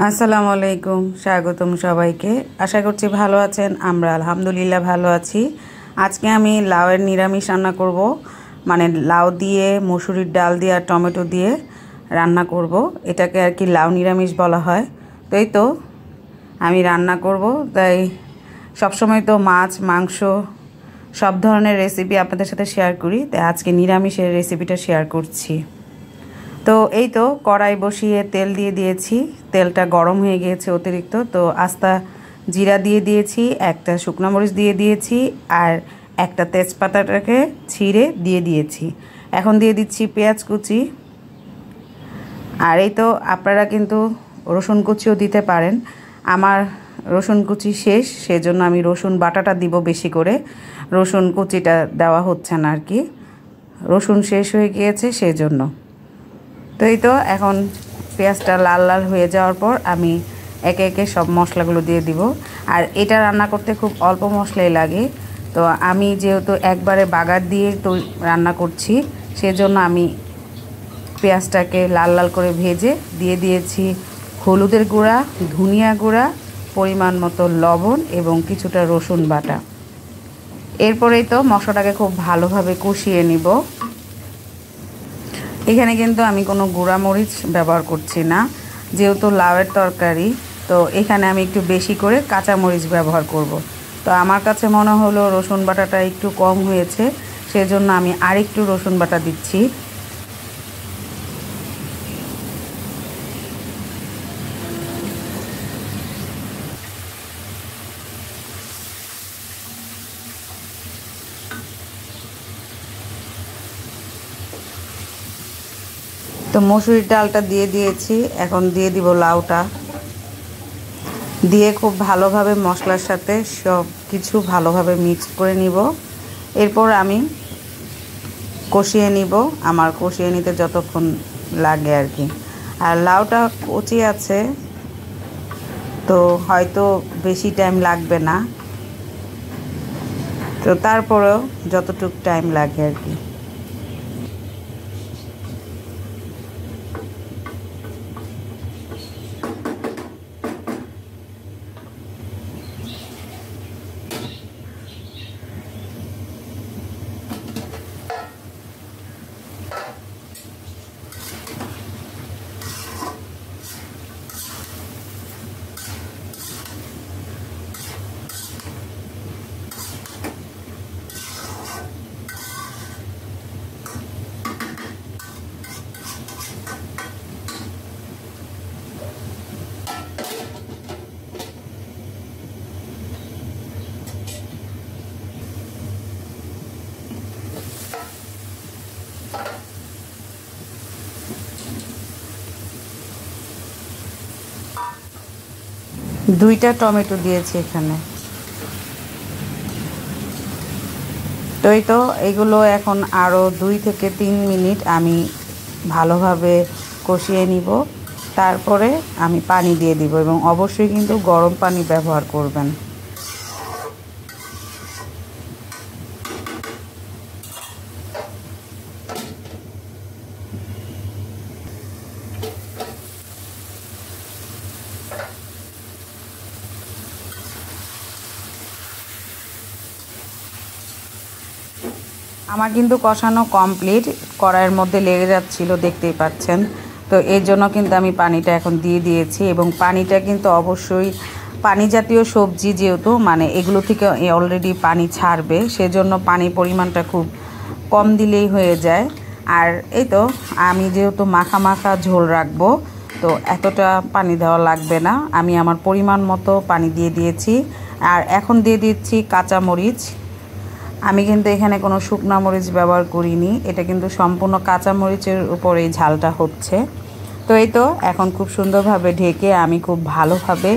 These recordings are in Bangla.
আসসালামু আলাইকুম, স্বাগতম সবাইকে। আশা করছি ভালো আছেন। আমরা আলহামদুলিল্লাহ ভালো আছি। আজকে আমি লাউয়ের নিরামিষ রান্না করব, মানে লাউ দিয়ে মসুরির ডাল দিয়ে আর টমেটো দিয়ে রান্না করব। এটাকে আর কি লাউ নিরামিষ বলা হয়। তো এই তো আমি রান্না করব, তাই সবসময় তো মাছ মাংস সব ধরনের রেসিপি আপনাদের সাথে শেয়ার করি, তাই আজকে নিরামিষের রেসিপিটা শেয়ার করছি। তো এই তো কড়াই বসিয়ে তেল দিয়ে দিয়েছি, তেলটা গরম হয়ে গিয়েছে অতিরিক্ত, তো আস্তা জিরা দিয়ে দিয়েছি, একটা শুকনো মরিচ দিয়ে দিয়েছি, আর একটা তেজপাতাটাকে ছিঁড়ে দিয়ে দিয়েছি। এখন দিয়ে দিচ্ছি পেঁয়াজ কুচি, আর এই তো আপনারা কিন্তু রসুন কুচিও দিতে পারেন। আমার রসুন কুচি শেষ, সেজন্য আমি রসুন বাটাটা দিব বেশি করে, রসুন কুচিটা দেওয়া হচ্ছে না আর কি, রসুন শেষ হয়ে গিয়েছে সেজন্য। তো এই তো এখন পেঁয়াজটা লাল লাল হয়ে যাওয়ার পর আমি একে একে সব মশলাগুলো দিয়ে দিব। আর এটা রান্না করতে খুব অল্প মশলাই লাগে, তো আমি যেহেতু একবারে বাগার দিয়ে তো রান্না করছি, সেজন্য আমি পেঁয়াজটাকে লাল লাল করে ভেজে দিয়ে দিয়েছি হলুদের গুঁড়া, ধনিয়া গুঁড়া, পরিমাণ মতো লবণ এবং কিছুটা রসুন বাটা। এরপরেই তো মশলাটাকে খুব ভালোভাবে কষিয়ে নিব। এখানে কিন্তু আমি কোনো গুঁড়া মরিচ ব্যবহার করছি না, যেহেতু লাউয়ের তরকারি, তো এখানে আমি একটু বেশি করে কাঁচা মরিচ ব্যবহার করব। তো আমার কাছে মনে হলো রসুন বাটাটা একটু কম হয়েছে, সেজন্য আমি আরেকটু রসুন বাটা দিচ্ছি। তো মসুরির ডালটা দিয়ে দিয়েছি, এখন দিয়ে দিব লাউটা, দিয়ে খুব ভালোভাবে মশলার সাথে সব কিছু ভালোভাবে মিক্স করে নিব। এরপর আমি কষিয়ে নিব, আমার কষিয়ে নিতে যতক্ষণ লাগে আর কি। আর লাউটা কচি আছে, তো হয়তো বেশি টাইম লাগবে না, তো তারপরেও যতটুকু টাইম লাগে আর কি। দুইটা টমেটো দিয়েছি এখানে। তো এই তো এগুলো এখন আরও 2 থেকে 3 মিনিট আমি ভালোভাবে কষিয়ে নিব, তারপরে আমি পানি দিয়ে দিব, এবং অবশ্যই কিন্তু গরম পানি ব্যবহার করবেন। আমার কিন্তু কষানো কমপ্লিট, কড়াইয়ের মধ্যে লেগে যাচ্ছিল, দেখতেই পাচ্ছেন। তো এর জন্য কিন্তু আমি পানিটা এখন দিয়ে দিয়েছি, এবং পানিটা কিন্তু অবশ্যই পানি জাতীয় সবজি যেহেতু, মানে এগুলো থেকে অলরেডি পানি ছাড়বে, সেজন্য পানির পরিমাণটা খুব কম দিলেই হয়ে যায়। আর এই তো আমি যেহেতু মাখা মাখা ঝোল রাখবো, তো এতটা পানি দেওয়া লাগবে না, আমি আমার পরিমাণ মতো পানি দিয়ে দিয়েছি। আর এখন দিয়ে দিচ্ছি কাঁচা মরিচ। আমি কিন্তু এখানে কোনো শুকনা মরিচ ব্যবহার করিনি, এটা কিন্তু সম্পূর্ণ কাঁচা মরিচের উপর এই ঝালটা হচ্ছে। তো এই তো এখন খুব সুন্দরভাবে ঢেকে আমি খুব ভালোভাবে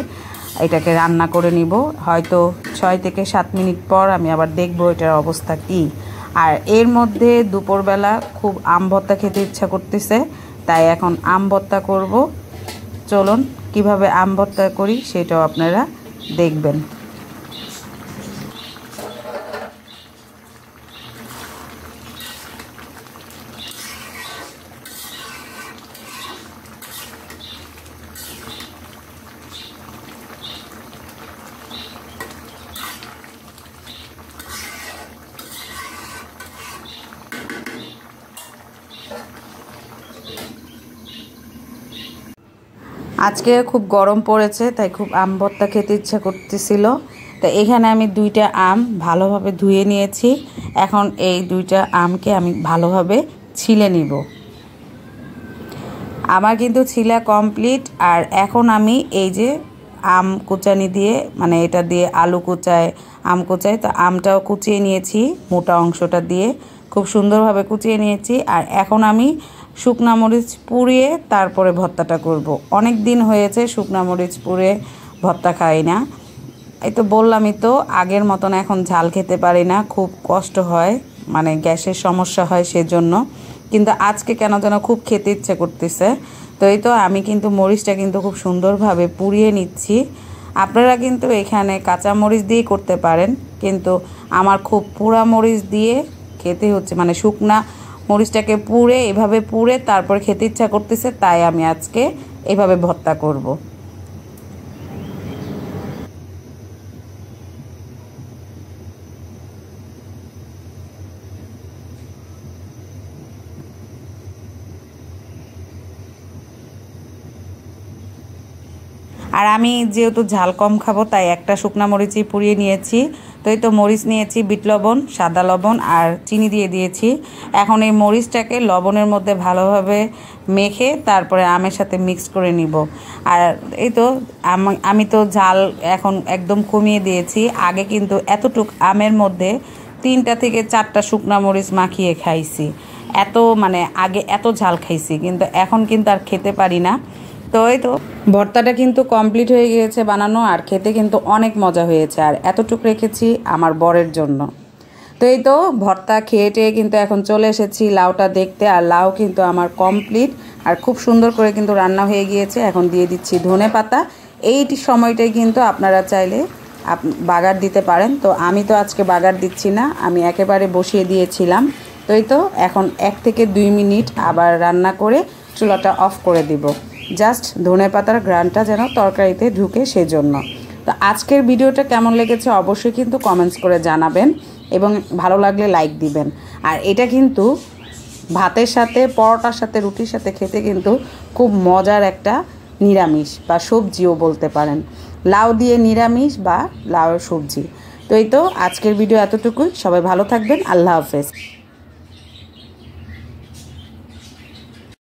এটাকে রান্না করে নিব। হয়তো 6 থেকে 7 মিনিট পর আমি আবার দেখব এটার অবস্থা কী। আর এর মধ্যে দুপুরবেলা খুব আম ভর্তা খেতে ইচ্ছা করতেছে, তাই এখন আম ভর্তা করব। চলুন কিভাবে আম ভর্তা করি সেটাও আপনারা দেখবেন। আজকে খুব গরম পড়েছে, তাই খুব আম ভর্তা খেতে ইচ্ছা করতেছিল। তো এখানে আমি 2টা আম ভালোভাবে ধুয়ে নিয়েছি। এখন এই 2টা আমকে আমি ভালোভাবে ছিলে নিব। আমার কিন্তু ছিলা কমপ্লিট। আর এখন আমি এই যে আম কুচানি দিয়ে, মানে এটা দিয়ে আলু কুচায়, আম কুচায়, তো আমটাও কুচিয়ে নিয়েছি, মোটা অংশটা দিয়ে খুব সুন্দরভাবে কুচিয়ে নিয়েছি। আর এখন আমি শুকনা মরিচ পুড়িয়ে তারপরে ভর্তাটা করব। অনেক দিন হয়েছে শুকনা মরিচ পুড়িয়ে ভর্তা খাই না। এই তো বললামই তো, আগের মতন এখন ঝাল খেতে পারি না, খুব কষ্ট হয়, মানে গ্যাসের সমস্যা হয় সেজন্য। কিন্তু আজকে কেন যেন খুব খেতে ইচ্ছে করতেছে। তো এই তো আমি কিন্তু মরিচটা কিন্তু খুব সুন্দরভাবে পুড়িয়ে নিচ্ছি। আপনারা কিন্তু এখানে কাঁচা মরিচ দিয়েই করতে পারেন, কিন্তু আমার খুব পোড়া মরিচ দিয়ে খেতে হচ্ছে, মানে শুকনা মরিচটাকে পুড়ে এভাবে পুড়ে তারপর খেতে ইচ্ছা করতেছে, তাই আমি আজকে এভাবে ভর্তা করব। আর আমি যেহেতু ঝাল কম খাবো, তাই একটা শুকনা মরিচই পুড়িয়ে নিয়েছি। তো এই তো মরিচ নিয়েছি, বিট লবণ, সাদা লবণ আর চিনি দিয়ে দিয়েছি। এখন এই মরিচটাকে লবণের মধ্যে ভালোভাবে মেখে তারপরে আমের সাথে মিক্স করে নিব। আর এই তো আমি তো ঝাল এখন একদম কমিয়ে দিয়েছি। আগে কিন্তু এতটুক আমের মধ্যে 3টা থেকে 4টা শুকনা মরিচ মাখিয়ে খাইছি। এত মানে আগে এত ঝাল খাইছি, কিন্তু এখন কিন্তু আর খেতে পারি না। তো এই তো ভর্তাটা কিন্তু কমপ্লিট হয়ে গিয়েছে বানানো, আর খেতে কিন্তু অনেক মজা হয়েছে। আর এতটুকু রেখেছি আমার বরের জন্য। তো এই তো ভর্তা খেয়ে টেয়ে কিন্তু এখন চলে এসেছি লাউটা দেখতে। আর লাউ কিন্তু আমার কমপ্লিট, আর খুব সুন্দর করে কিন্তু রান্না হয়ে গিয়েছে। এখন দিয়ে দিচ্ছি ধনেপাতা। এই সময়টাই কিন্তু আপনারা চাইলে বাগার দিতে পারেন। তো আমি তো আজকে বাগার দিচ্ছি না, আমি একেবারে বসিয়ে দিয়েছিলাম। তো এই তো এখন 1 থেকে 2 মিনিট আবার রান্না করে চুলাটা অফ করে দিব, জাস্ট ধনেপাতার ঘ্রাণটা যেন তরকারিতে ঢুকে সেজন্য। তো আজকের ভিডিওটা কেমন লেগেছে অবশ্যই কিন্তু কমেন্টস করে জানাবেন, এবং ভালো লাগলে লাইক দিবেন। আর এটা কিন্তু ভাতের সাথে, পরোটার সাথে, রুটির সাথে খেতে কিন্তু খুব মজার একটা নিরামিষ বা সবজিও বলতে পারেন। লাউ দিয়ে নিরামিষ বা লাউয়ের সবজি। তো এই তো আজকের ভিডিও এতটুকুই। সবাই ভালো থাকবেন। আল্লাহ হাফেজ।